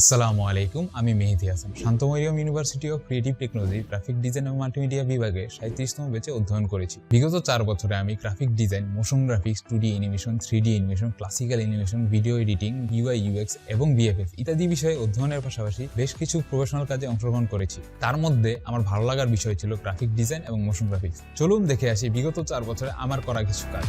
আসসালামু আলাইকুম, আমি Mehedi Hasan. শান্তমরিয়ম university of creative technology graphic design এবং মাল্টিমিডিয়া বিভাগে 37তম ব্যাচে অধ্যয়ন করেছি। বিগত 4 বছরে আমি graphic design, motion graphics, 2D animation, 3D animation, classical animation, video editing, UI UX এবং VFX ইত্যাদি বিষয়ে অধ্যয়নের পাশাপাশি বেশ কিছু প্রফেশনাল কাজে অংশগ্রহণ করেছি। তার মধ্যে আমার ভালো লাগার বিষয় ছিল গ্রাফিক ডিজাইন এবং মোশন গ্রাফিক্স। চলুন দেখে আসি বিগত 4 বছরে আমার করা কিছু কাজ।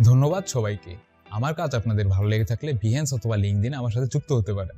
ধন্যবাদ সবাইকে। আমার কাজ আপনাদের ভালো লেগে থাকলে Behance অথবা LinkedIn আমার সাথে যুক্ত হতে পারেন।